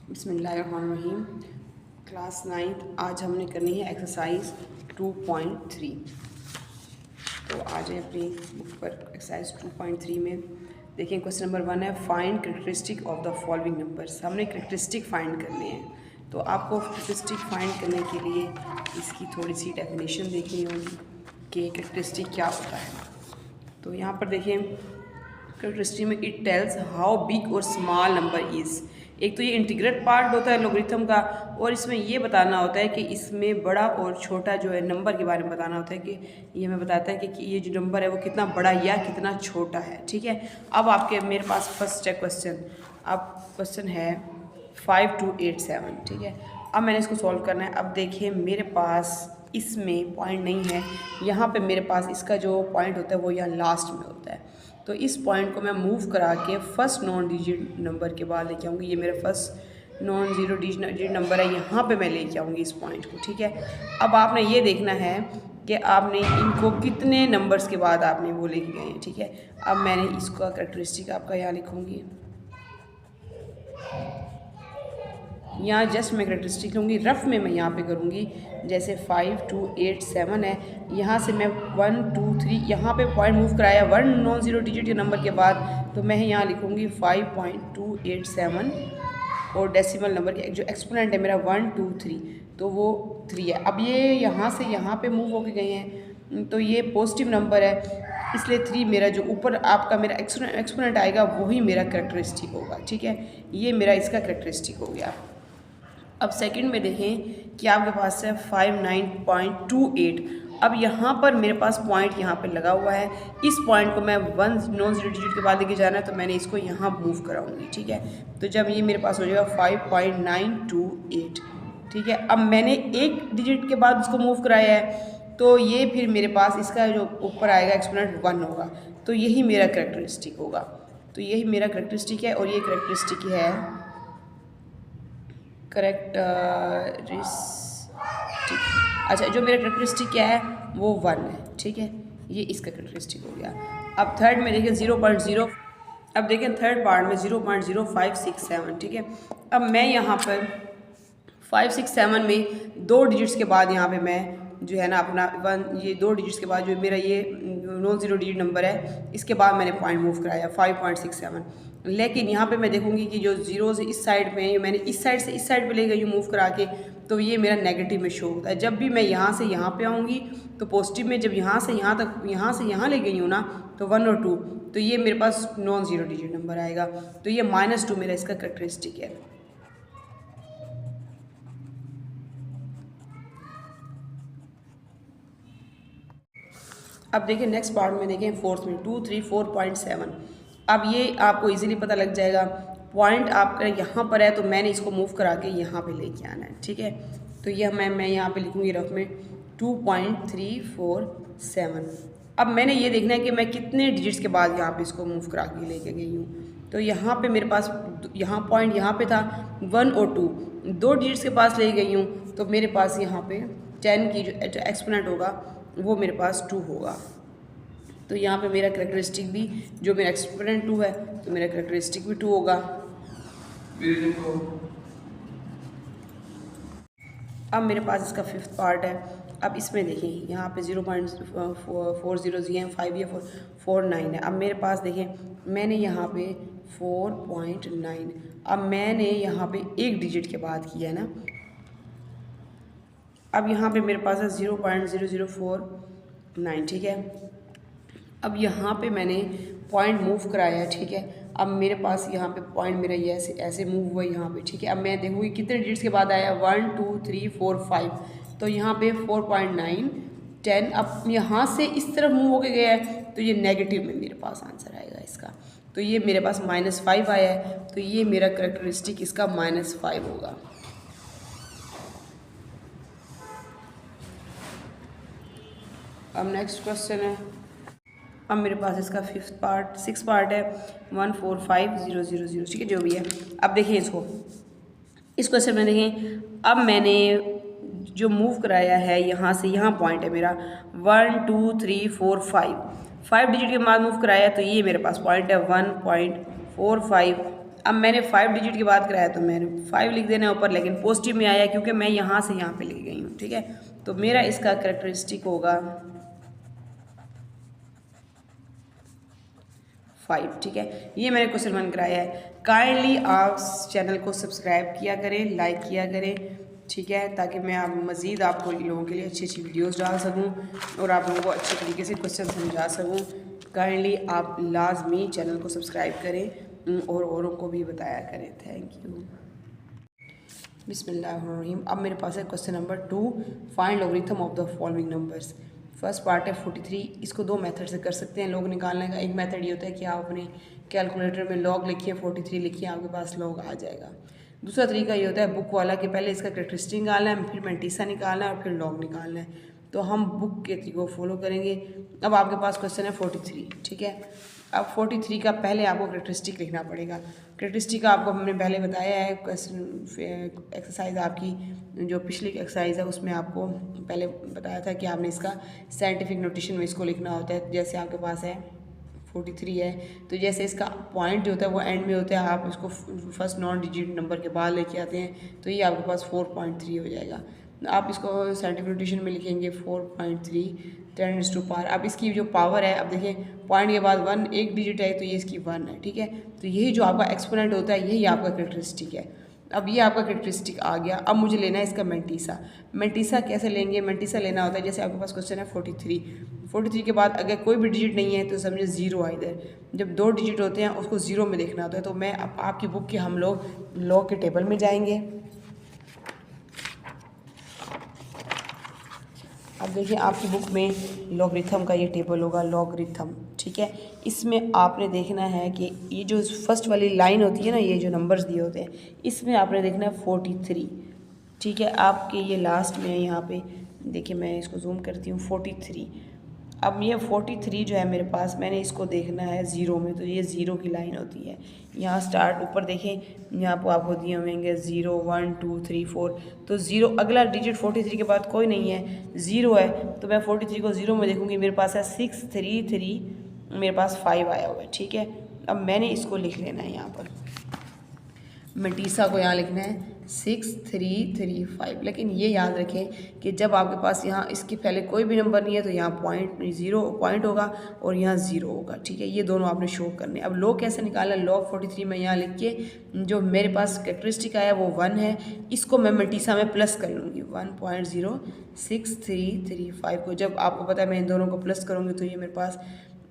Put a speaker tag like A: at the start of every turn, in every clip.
A: बिस्मिल्लाहिर्रहमानिर्रहीम। क्लास 9 आज हमने करनी है एक्सरसाइज 2.3। तो आ जाए अपनी बुक पर। एक्सरसाइज 2.3 में देखें, क्वेश्चन नंबर 1 है find characteristic of the following numbers. हमने कैरेक्टरिस्टिक फाइंड करने हैं। तो आपको कैरेक्टरिस्टिक फाइंड करने के लिए इसकी थोड़ी सी डेफिनेशन देखनी होगी कि कैरेक्टरिस्टिक क्या होता है। तो यहाँ पर देखें, कैरेक्टरिस्टिक में इट टेल्स हाउ बिग और स्मॉल नंबर इज़। एक तो ये इंटीग्रेट पार्ट होता है लोगरिथम का, और इसमें ये बताना होता है कि इसमें बड़ा और छोटा जो है नंबर के बारे में बताना होता है कि ये हमें बताता है कि ये जो नंबर है वो कितना बड़ा या कितना छोटा है। ठीक है, अब आपके मेरे पास फर्स्ट है क्वेश्चन। अब क्वेश्चन है 5287। ठीक है, अब मैंने इसको सॉल्व करना है। अब देखिए मेरे पास इसमें पॉइंट नहीं है, यहाँ पे मेरे पास इसका जो पॉइंट होता है वो यहाँ लास्ट में होता है। तो इस पॉइंट को मैं मूव करा के फर्स्ट नॉन डिजिट नंबर के बाद लेके आऊँगी। ये मेरा first non zero digit number है, यहाँ पे मैं लेके आऊँगी इस पॉइंट को। ठीक है, अब आपने ये देखना है कि आपने इनको कितने नंबर्स के बाद आपने वो लेके गए हैं। ठीक है, अब मैंने इसका कैरेक्टरिस्टिक आपका यहाँ लिखूँगी। यहाँ जस्ट मैं कैरेक्टरिस्टिक लूँगी, रफ में मैं यहाँ पे करूँगी। जैसे 5287 है, यहाँ से मैं 1 2 3 यहाँ पे पॉइंट मूव कराया 1 नॉन ज़ीरो डिजिट के नंबर के बाद, तो मैं यहाँ लिखूँगी 5.287 और डेसिमल नंबर के जो एक्सपोनेंट है मेरा 1 2 3, तो वो 3 है। अब ये यहाँ से यहाँ पे मूव होके गए हैं, तो ये पॉजिटिव नंबर है, इसलिए 3 मेरा जो ऊपर आपका मेरा एक्सपोनेंट आएगा वही मेरा कैरेक्टरिस्टिक होगा। ठीक है, ये मेरा इसका कैरेक्टरिस्टिक हो गया। अब सेकंड में देखें कि आपके पास है 59.28। अब यहाँ पर मेरे पास पॉइंट यहाँ पे लगा हुआ है, इस पॉइंट को मैं 1 नॉन ज़ीरो डिजिट के बाद लेके जाना है, तो मैंने इसको यहाँ मूव कराऊंगी। ठीक है, तो जब ये मेरे पास हो जाएगा 5.928। ठीक है, अब मैंने एक डिजिट के बाद इसको मूव कराया है, तो ये फिर मेरे पास इसका जो ऊपर आएगा एक्सपोनेंट 1 होगा, तो यही मेरा कैरेक्टरिस्टिक होगा। तो यही मेरा कैरेक्टरिस्टिक है, और ये कैरेक्टरिस्टिक है कैरेक्टरिस्टिक। अच्छा, जो मेरा कैरेक्टरिस्टिक क्या है वो 1 है। ठीक है, ये इसका कैरेक्टरिस्टिक हो गया। अब थर्ड में देखिए 0.0। अब देखें थर्ड पार्ट में 0.0567। ठीक है, अब मैं यहाँ पर 567 में 2 डिजिट्स के बाद यहाँ पे मैं जो है ना अपना 1, ये 2 डिजिट्स के बाद जो मेरा ये नॉन ज़ीरो डिजिट नंबर है, इसके बाद मैंने पॉइंट मूव कराया 5.67। लेकिन यहाँ पे मैं देखूँगी कि जो जीरो से इस साइड पे मैंने इस साइड से इस साइड पे ले गई हूँ मूव करा के, तो ये मेरा नेगेटिव में शो होता है। जब भी मैं यहाँ से यहाँ पे आऊँगी तो पॉजिटिव में, जब यहाँ से यहाँ तक यहाँ से यहाँ ले गई हूँ ना, तो 1 और 2, तो ये मेरे पास नॉन ज़ीरो डिजिट नंबर आएगा। तो ये -2 मेरा इसका कैरेक्टरिस्टिक है। अब देखिए नेक्स्ट पार्ट में देखें फोर्थ में 234.7। अब ये आपको इजीली पता लग जाएगा, पॉइंट आपका यहाँ पर है, तो मैंने इसको मूव करा के यहाँ पे लेके आना है। ठीक है, तो यह मैं यहाँ पे लिखूँगी रफ में 2.347। अब मैंने ये देखना है कि मैं कितने डिजिट्स के बाद यहाँ पे इसको मूव करा के लेके गई हूँ। तो यहाँ पे मेरे पास यहाँ पॉइंट यहाँ पे था 1 और 2 डिजिट्स के पास ले गई हूँ, तो मेरे पास यहाँ पे 10 की जो एक्सपोनेंट होगा वो मेरे पास 2 होगा। तो यहाँ पे मेरा कैरेक्टरिस्टिक भी, जो मेरा एक्सपोनेंट 2 है, तो मेरा कैरेक्टरिस्टिक भी 2 होगा। अब मेरे पास इसका फिफ्थ पार्ट है। अब इसमें देखें यहाँ पे 0.40 हैं, 5 या 4.9 है। अब मेरे पास देखें मैंने यहाँ पे 4.9, अब मैंने यहाँ पे एक डिजिट के बाद किया है ना। अब यहाँ पे मेरे पास है 0.0049। ठीक है, अब यहाँ पे मैंने पॉइंट मूव कराया है। ठीक है, अब मेरे पास यहाँ पे पॉइंट मेरा ये ऐसे मूव हुआ यहाँ पे। ठीक है, अब मैं देखूँगी कितने डिजिट्स के बाद आया 1 2 3 4 5, तो यहाँ पे 4.9 10। अब यहाँ से इस तरफ मूव होके गया है, तो ये नेगेटिव में मेरे पास आंसर आएगा इसका। तो ये मेरे पास -5 आया है, तो ये मेरा कैरेक्टरिस्टिक इसका -5 होगा। अब नेक्स्ट क्वेश्चन है। अब मेरे पास इसका सिक्स पार्ट है 145000। ठीक है, जो भी है। अब देखिए इसको, इस क्वेश्चन में देखें, अब मैंने जो मूव कराया है यहाँ से यहाँ पॉइंट है मेरा 1 2 3 4 5 डिजिट के बाद मूव कराया, तो ये मेरे पास पॉइंट है 1.45। अब मैंने 5 डिजिट की बात कराया तो मैंने 5 लिख देना है ऊपर, लेकिन पॉजिटिव में आया क्योंकि मैं यहाँ से यहाँ पे लेके गई हूँ, ठीक है। तो मेरा इसका कैरेक्टरिस्टिक होगा 5, ठीक है। ये मैंने क्वेश्चन 1 कराया है। काइंडली आप चैनल को सब्सक्राइब किया करें, लाइक किया करें, ठीक है, ताकि मैं आप मज़ीद आपको लोगों के लिए अच्छी अच्छी वीडियोस डाल सकूं और आप लोगों को अच्छे तरीके से क्वेश्चन समझा सकूं। काइंडली आप लाजमी चैनल को सब्सक्राइब करें और औरों को भी बताया करें। Thank you. बिस्मिल्लाहिर्रहमानिर्रहीम। अब मेरे पास है question number 2, find logarithm of the following numbers. First part है 43। इसको 2 मेथड से कर सकते हैं लॉग निकालने का। एक मेथड ये होता है कि आप अपने कैलकुलेटर में लॉग लिखिए, 43 लिखिए, आपके पास लॉग आ जाएगा। दूसरा तरीका ये होता है बुक वाला कि पहले इसका कैरेक्टरिस्टिक निकालना है, फिर मैंटीसा निकालना है और फिर लॉग निकालना है। तो हम बुक के तरीके को फॉलो करेंगे। अब आपके पास क्वेश्चन है 43, ठीक है। अब 43 का पहले आपको कैरेक्टरिस्टिक लिखना पड़ेगा। कैरेक्टरिस्टिक आपको हमने पहले बताया है, क्वेश्चन एक्सरसाइज आपकी जो पिछली एक्सरसाइज है उसमें आपको पहले बताया था कि आपने इसका साइंटिफिक नोटेशन में इसको लिखना होता है। जैसे आपके पास है 43 है, तो जैसे इसका पॉइंट जो होता है वो एंड में होता है, आप इसको फर्स्ट नॉन डिजिट नंबर के बाद लेके आते हैं, तो ये आपके पास 4.3 हो जाएगा। आप इसको साइंटिफिक नोटेशन में लिखेंगे 4.3 10⁻⁴। अब इसकी जो पावर है, अब देखिए पॉइंट के बाद 1 एक डिजिट है, तो ये इसकी 1 है, ठीक है। तो यही जो आपका एक्सपोनेंट होता है यही आपका कैरेक्टरिस्टिक है। अब ये आपका कैरेक्टरिस्टिक आ गया। अब मुझे लेना है इसका मैंटीसा। मैंटीसा कैसे लेंगे? मैंटीसा लेना होता है जैसे आपके पास क्वेश्चन है 43 के बाद अगर कोई भी डिजिट नहीं है तो समझे 0 है इधर। जब 2 डिजिट होते हैं उसको 0 में देखना होता है। तो मैं आपकी बुक के हम लोग लॉग के टेबल में जाएंगे। अब देखिए आपकी बुक में लॉगरिथम का ये टेबल होगा, लॉगरिथम, ठीक है। इसमें आपने देखना है कि ये जो फर्स्ट वाली लाइन होती है ना, ये जो नंबर्स दिए होते हैं, इसमें आपने देखना है 43, ठीक है। आपके ये लास्ट में यहाँ पे देखिए, मैं इसको जूम करती हूँ 43। अब ये 43 जो है मेरे पास, मैंने इसको देखना है 0 में, तो ये 0 की लाइन होती है। यहाँ स्टार्ट ऊपर देखें, यहाँ पर आपको दिए होंगे 0 1 2 3 4, तो 0 अगला डिजिट 43 के बाद कोई नहीं है, 0 है, तो मैं 43 को 0 में देखूँगी। मेरे पास है 6 3 3, मेरे पास 5 आया हुआ है, ठीक है। अब मैंने इसको लिख लेना है यहाँ पर, मैंटीसा को यहाँ लिखना है 6 3 3 5। लेकिन ये याद रखें कि जब आपके पास यहाँ इसके पहले कोई भी नंबर नहीं है तो यहाँ पॉइंट होगा और यहाँ 0 होगा, ठीक है। ये दोनों आपने शो करने। अब लॉग कैसे निकालना है? लॉग 43 में यहाँ लिख के जो मेरे पास कैरेक्टरिस्टिक आया वो 1 है, इसको मैं मैंटीसा में प्लस कर लूँगी 1.0635 को। जब आपको पता है मैं इन दोनों को प्लस करूँगी तो ये मेरे पास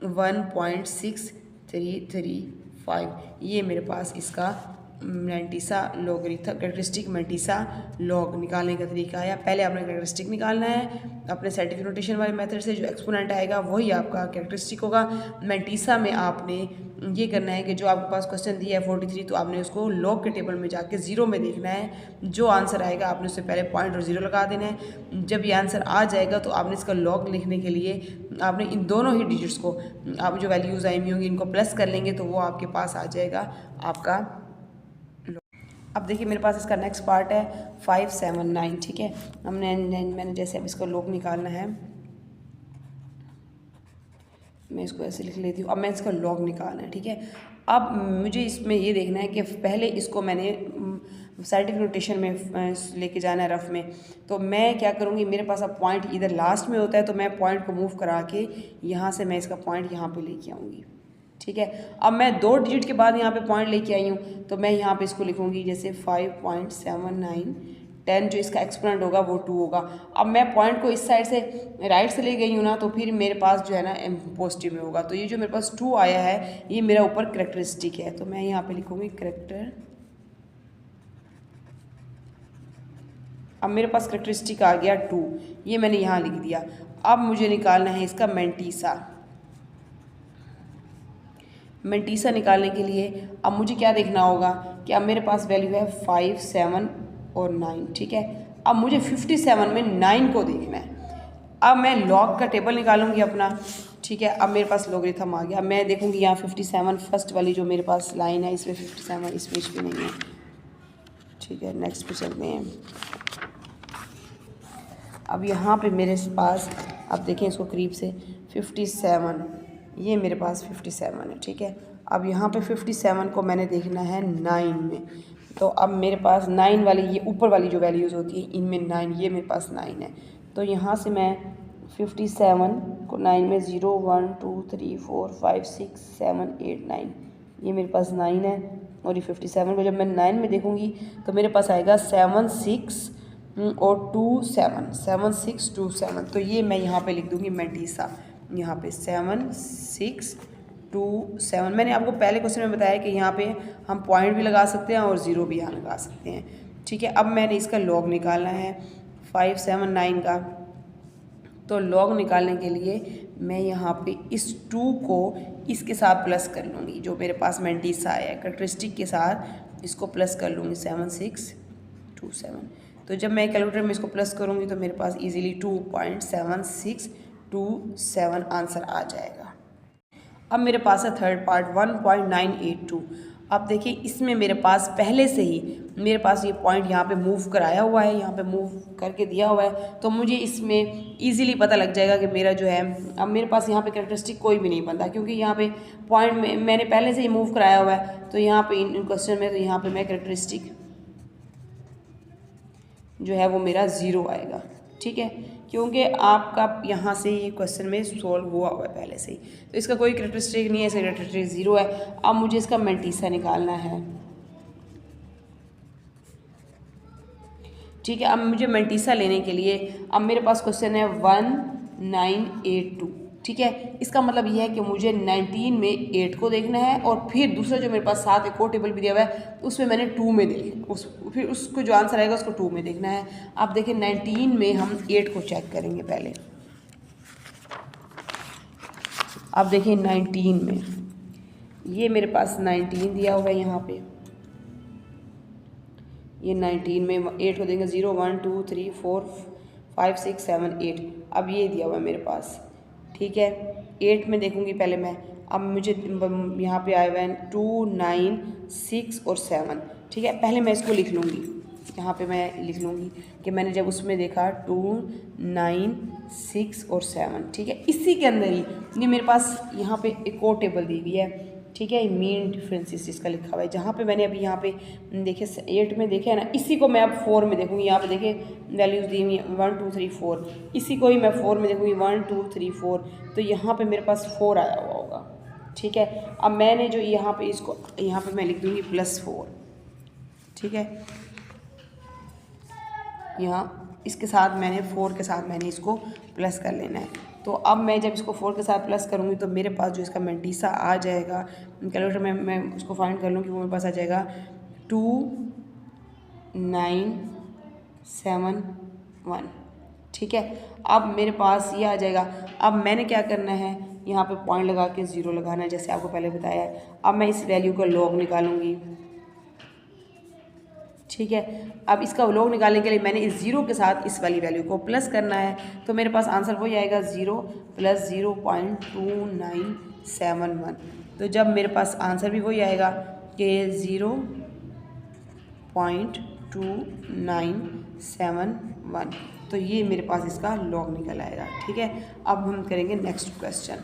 A: 1.6335, ये मेरे पास इसका mantissa logarithm characteristic mantissa log निकालने का तरीका आया। पहले आपने कैरेक्टरिस्टिक निकालना है अपने साइंटिफिक नोटेशन वाले मेथड से, जो एक्सपोनेंट आएगा वही आपका कैरेक्टरिस्टिक होगा। मैंटीसा में आपने ये करना है कि जो आपके पास क्वेश्चन दिया है 43, तो आपने उसको लॉग के टेबल में जाके 0 में देखना है। जो आंसर आएगा आपने उससे पहले पॉइंट और 0 लगा देना है। जब ये आंसर आ जाएगा तो आपने इसका लॉग लिखने के लिए आपने इन दोनों ही डिजिट्स को, आप जो वैल्यूज़ आई हुई होंगी इनको प्लस कर लेंगे, तो वो आपके पास आ जाएगा आपका। अब देखिए मेरे पास इसका नेक्स्ट पार्ट है 579, ठीक है। मैंने जैसे अब इसका लॉग निकालना है, मैं इसको ऐसे लिख लेती हूँ। अब मैं इसका लॉग निकालना है, ठीक है। अब मुझे इसमें ये देखना है कि पहले इसको मैंने साइंटिफिक नोटेशन में लेके जाना है रफ में। तो मैं क्या करूँगी, मेरे पास अब पॉइंट इधर लास्ट में होता है, तो मैं पॉइंट को मूव करा के यहाँ से मैं इसका पॉइंट यहाँ पे लेके आऊँगी, ठीक है। अब मैं 2 डिजिट के बाद यहाँ पे पॉइंट लेके आई हूँ, तो मैं यहाँ पे इसको लिखूँगी जैसे 5.79 10, जो इसका एक्सपोनेंट होगा वो 2 होगा। अब मैं पॉइंट को इस साइड से राइट से ले गई हूँ ना, तो फिर मेरे पास जो है ना पॉजिटिव में होगा। तो ये जो मेरे पास 2 आया है ये मेरा ऊपर कैरेक्टरिस्टिक है, तो मैं यहाँ पे लिखूँगी कैरेक्टर। अब मेरे पास कैरेक्टरिस्टिक आ गया 2, ये मैंने यहाँ लिख दिया। अब मुझे निकालना है इसका मैंटीसा। मैंटीसा निकालने के लिए अब मुझे क्या देखना होगा कि अब मेरे पास वैल्यू है 5 7 और 9, ठीक है। अब मुझे 57 में 9 को देखना है। अब मैं लॉग का टेबल निकालूंगी अपना, ठीक है। अब मेरे पास लॉगरिथम आ गया। अब मैं देखूंगी यहाँ 57 फर्स्ट वाली जो मेरे पास लाइन है इसमें 57 इस पेज पे नहीं है, ठीक है। नेक्स्ट पे चलते हैं। अब यहाँ पे मेरे पास अब देखें इसको करीब से 57, ये मेरे पास 57 है, ठीक है। अब यहाँ पे 57 को मैंने देखना है 9 में। तो अब मेरे पास 9 वाली, ये ऊपर वाली जो वैल्यूज़ होती है इनमें 9, ये मेरे पास 9 है। तो यहाँ से मैं 57 को 9 में 0 1 2 3 4 5 6 7 8 9, ये मेरे पास 9 है। और ये 57 को जब मैं 9 में देखूँगी तो मेरे पास आएगा 7 6 और 2 7, 7 6 2 7। तो ये मैं यहाँ पे लिख दूँगी मेंटीसा, यहाँ पे 7 6 2 7। मैंने आपको पहले क्वेश्चन में बताया कि यहाँ पे हम पॉइंट भी लगा सकते हैं और ज़ीरो भी यहाँ लगा सकते हैं, ठीक है। अब मैंने इसका लॉग निकालना है 5 7 9 का। तो लॉग निकालने के लिए मैं यहाँ पे इस 2 को इसके साथ प्लस कर लूँगी, जो मेरे पास मेंटीसा आया है कैरेक्टरिस्टिक के साथ इसको प्लस कर लूँगी 7 6 2 7। तो जब मैं कैलकुलेटर में इसको प्लस करूँगी तो मेरे पास इजीली 2.7627 आंसर आ जाएगा। अब मेरे पास है थर्ड पार्ट 1.982। अब देखिए इसमें मेरे पास पहले से ही मेरे पास ये पॉइंट यहाँ पे मूव कराया हुआ है, यहाँ पे मूव करके दिया हुआ है, तो मुझे इसमें इजीली पता लग जाएगा कि मेरा जो है, अब मेरे पास यहाँ पे कैरेक्टरिस्टिक कोई भी नहीं बनता क्योंकि यहाँ पे पॉइंट में मैंने पहले से ही मूव कराया हुआ है। तो यहाँ पे इन क्वेश्चन में, तो यहाँ पे मैं कैरेक्टरिस्टिक जो है वो मेरा 0 आएगा, ठीक है, क्योंकि आपका यहाँ से ये क्वेश्चन में सॉल्व हुआ है पहले से ही। तो इसका कोई कैरेक्टरिस्टिक नहीं है, इसका कैरेक्टरिस्टिक 0 है। अब मुझे इसका मेंटीसा निकालना है, ठीक है। अब मुझे मेंटीसा लेने के लिए अब मेरे पास क्वेश्चन है 1982, ठीक है। इसका मतलब यह है कि मुझे 19 में 8 को देखना है और फिर दूसरा जो मेरे पास साथ एक और टेबल भी दिया हुआ है उसमें मैंने 2 में देखना, फिर उसको जो आंसर आएगा उसको 2 में देखना है। अब देखिए 19 में हम 8 को चेक करेंगे पहले। अब देखिए 19 में ये मेरे पास 19 दिया हुआ है, यहाँ पे ये 19 में 8 को देंगे 0 1 2 3 4 5 6 7 8। अब ये दिया हुआ है मेरे पास, ठीक है। 8 में देखूंगी पहले मैं, अब मुझे यहाँ पे आया हुआ है 2 9 6 और 7, ठीक है। पहले मैं इसको लिख लूँगी, यहाँ पे मैं लिख लूँगी कि मैंने जब उसमें देखा 2 9 6 और 7, ठीक है। इसी के अंदर ही ये मेरे पास यहाँ पे एक और टेबल दी हुई है, ठीक है, मीन डिफरेंसेस इसका लिखा हुआ है, जहाँ पे मैंने अभी यहाँ पे देखे 8 में देखे है ना, इसी को मैं अब 4 में देखूँगी। यहाँ पे देखे वैल्यूज़ दी हुई 1 2 3 4, इसी को ही मैं 4 में देखूँगी 1 2 3 4। तो यहाँ पे मेरे पास 4 आया हुआ होगा, ठीक है। अब मैंने जो यहाँ पे इसको यहाँ पे मैं लिख दूँगी +4, ठीक है। यहाँ इसके साथ मैंने 4 के साथ मैंने इसको प्लस कर लेना है। तो अब मैं जब इसको 4 के साथ प्लस करूँगी तो मेरे पास जो इसका मेंटीसा आ जाएगा, कैलकुलेटर में मैं उसको फाइंड कर लूँगी, वो मेरे पास आ जाएगा 2971, ठीक है। अब मेरे पास ये आ जाएगा। अब मैंने क्या करना है, यहाँ पे पॉइंट लगा के 0 लगाना है, जैसे आपको पहले बताया है। अब मैं इस वैल्यू का लॉग निकालूंगी, ठीक है। अब इसका लॉग निकालने के लिए मैंने इस 0 के साथ इस वाली वैल्यू को प्लस करना है, तो मेरे पास आंसर वही आएगा 0 + 0.2971। तो जब मेरे पास आंसर भी वही आएगा कि 0.2971, तो ये मेरे पास इसका लॉग निकल आएगा, ठीक है। अब हम करेंगे नेक्स्ट क्वेश्चन।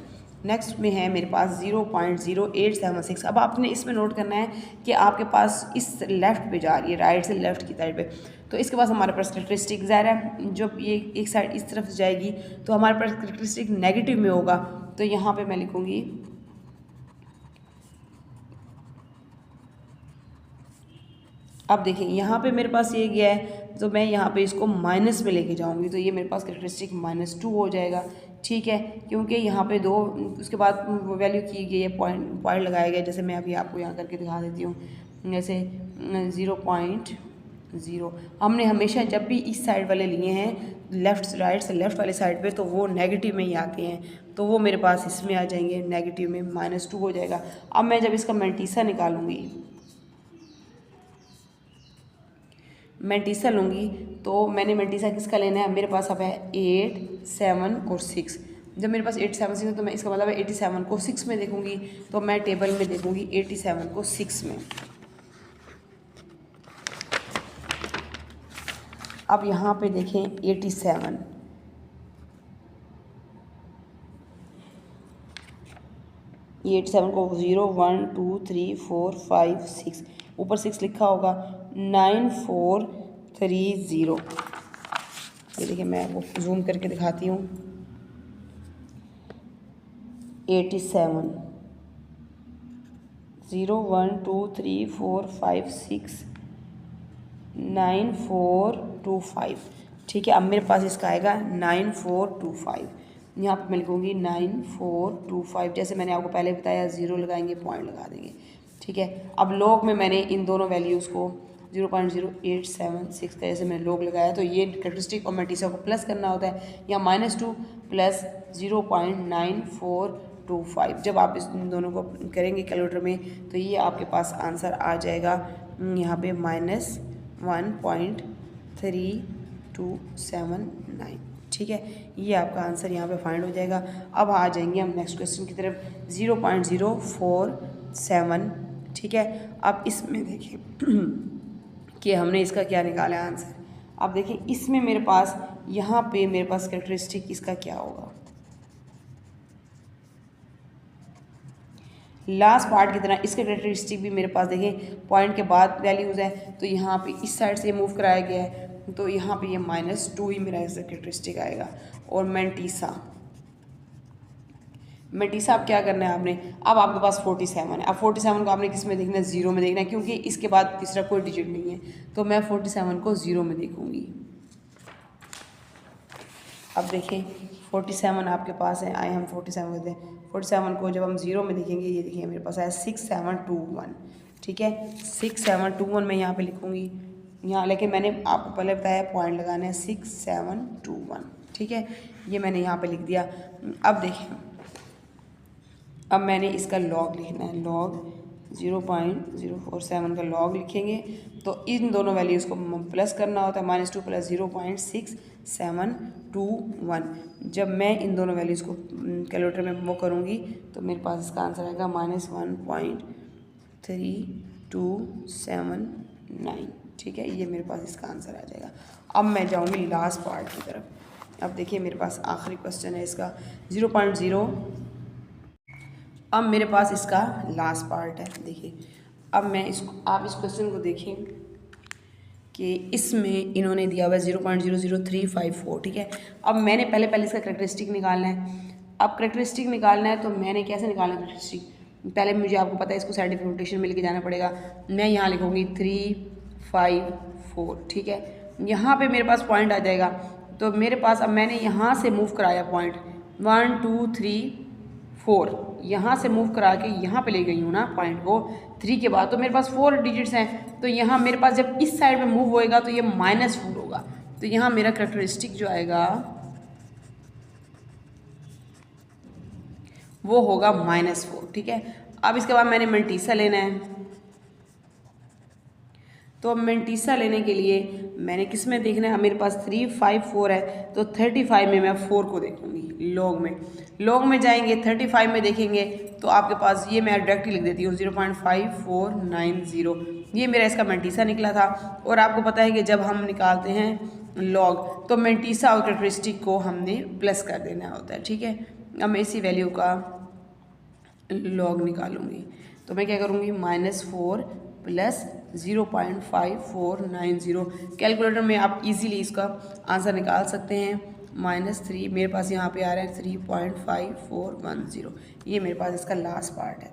A: नेक्स्ट में है मेरे पास 0.0876। अब आपने इसमें नोट करना है कि आपके पास इस लेफ़्ट पे जा रही है, राइट से लेफ़्ट की साइड पे, तो इसके पास हमारे पास कैरेक्टरिस्टिक ज़ाहिर है जब ये एक साइड इस तरफ जाएगी तो हमारे पास कैरेक्टरिस्टिक नेगेटिव में होगा। तो यहाँ पे मैं लिखूँगी अब देखिए यहाँ पे मेरे पास ये गया है, तो मैं यहाँ पे इसको माइनस में लेके जाऊँगी, तो ये मेरे पास कैरेक्टरिस्टिक -2 हो जाएगा, ठीक है। क्योंकि यहाँ पे 2 उसके बाद वैल्यू की गई है, पॉइंट लगाया गया, जैसे मैं अभी आपको यहाँ करके दिखा देती हूँ। जैसे 0.0 हमने हमेशा जब भी इस साइड वाले लिए हैं, लेफ़्ट राइट से लेफ़्ट वाले साइड पे, तो वो नेगेटिव में ही आते हैं, तो वो मेरे पास इसमें आ जाएंगे, नेगेटिव में -2 हो जाएगा। अब मैं जब इसका मेंटीसा निकालूंगी, मेंटीसा लूँगी, तो मैंने मेंटीसा किसका लेना है, मेरे पास अब है 8 7 और 6। जब मेरे पास 8 7 6 है तो मैं इसका मतलब है 87 को 6 में देखूँगी, तो मैं टेबल में देखूँगी 87 को 6 में। अब यहाँ पे देखें 87 ये 87 को 0 1 2 3 4 5 6 ऊपर 6 लिखा होगा 9430। ये देखिए मैं आपको जूम करके दिखाती हूँ। 87 0 1 2 3 4 5 6 9425। ठीक है, अब मेरे पास इसका आएगा 9425। यहाँ पर मैं लिखूँगी 9425। जैसे मैंने आपको पहले बताया, ज़ीरो लगाएंगे, पॉइंट लगा देंगे। ठीक है, अब लॉग में मैंने इन दोनों वैल्यूज़ को 0.0876 का जैसे मैंने लॉग लगाया, तो ये कैरेक्टरिस्टिक और मेटिसा को प्लस करना होता है, या -2 प्लस 0.9425। जब आप इस दोनों को करेंगे कैलकुलेटर में, तो ये आपके पास आंसर आ जाएगा यहाँ पे -1.3279। ठीक है, ये आपका आंसर यहाँ पे फाइंड हो जाएगा। अब आ जाएंगे हम नेक्स्ट क्वेश्चन की तरफ, 0.047। ठीक है, अब इसमें देखिए कि हमने इसका क्या निकाला है आंसर। अब देखिए इसमें मेरे पास यहाँ पे मेरे पास कैरेक्टरिस्टिक इसका क्या होगा, लास्ट पार्ट की तरह इसके कैरेक्टरिस्टिक भी मेरे पास देखिए पॉइंट के बाद वैल्यूज़ है, तो यहाँ पे इस साइड से मूव कराया गया है, तो यहाँ पे ये -2 ही मेरा इसका कैरेक्टरिस्टिक आएगा। और मेटिसा अब क्या करना है आपने, अब आपके पास 47 है। अब 47 को आपने किस में देखना है, 0 में देखना है, क्योंकि इसके बाद तीसरा कोई डिजिट नहीं है, तो मैं 47 को 0 में देखूँगी। अब देखिए 47 आपके पास है, आए हम 47 करते हैं। 47 को जब हम 0 में देखेंगे, ये देखिए मेरे पास आया 6721। ठीक है, 6721 मैं यहाँ पे लिखूँगी यहाँ, लेकिन मैंने आपको पहले बताया पॉइंट लगाना है 6721। ठीक है, ये मैंने यहाँ पे लिख दिया। अब देखिए, अब मैंने इसका लॉग लिखना है, लॉग 0.047 का लॉग लिखेंगे, तो इन दोनों वैल्यूज़ को प्लस करना होता है, -2 प्लस 0.6721। जब मैं इन दोनों वैल्यूज़ को कैलकुलेटर में वो करूँगी, तो मेरे पास इसका आंसर आएगा -1.3279। ठीक है, ये मेरे पास इसका आंसर आ जाएगा। अब मैं जाऊँगी लास्ट पार्ट की तरफ। अब देखिए मेरे पास आखिरी क्वेश्चन है इसका 0.0। अब मेरे पास इसका लास्ट पार्ट है। देखिए अब मैं इसको, आप इस क्वेश्चन को देखें कि इसमें इन्होंने दिया हुआ है 0.00354। ठीक है, अब मैंने पहले इसका कैरेक्टरिस्टिक निकालना है। अब कैरेक्टरिस्टिक निकालना है तो मैंने कैसे निकालना है कैरेक्टरिस्टिक, पहले मुझे आपको पता है इसको साइंटिफिक नोटेशन में लेके जाना पड़ेगा। मैं यहाँ लिखूँगी 354। ठीक है, यहाँ पे मेरे पास पॉइंट आ जाएगा, तो मेरे पास अब मैंने यहाँ से मूव कराया पॉइंट 1 2 3 4, यहाँ से मूव करा के यहाँ पे ले गई हूँ ना पॉइंट को 3 के बाद, तो मेरे पास 4 डिजिट्स हैं, तो यहाँ मेरे पास जब इस साइड में मूव होएगा तो ये -4 होगा, तो यहाँ मेरा कैरेक्टरिस्टिक जो आएगा वो होगा -4। ठीक है, अब इसके बाद मैंने मेंटीसा लेना है, तो अब मेंटीसा लेने के लिए मैंने किस में देखना है, मेरे पास 354 है, तो 35 में मैं 4 को देखूंगी लॉग में। लॉग में जाएंगे 35 में देखेंगे, तो आपके पास ये मैं डायरेक्टली लिख देती हूँ 0.5490। ये मेरा इसका मेंटीसा निकला था। और आपको पता है कि जब हम निकालते हैं लॉग, तो मेंटीसा और कैरेक्टरिस्टिक को हमने प्लस कर देना होता है। ठीक है, अब मैं इसी वैल्यू का लॉग निकालूंगी, तो मैं क्या करूँगी, -4 प्लस 0.5490। कैलकुलेटर में आप इजीली इसका आंसर निकाल सकते हैं। -3 मेरे पास यहाँ पे आ रहा है 3.5410। ये मेरे पास इसका लास्ट पार्ट है।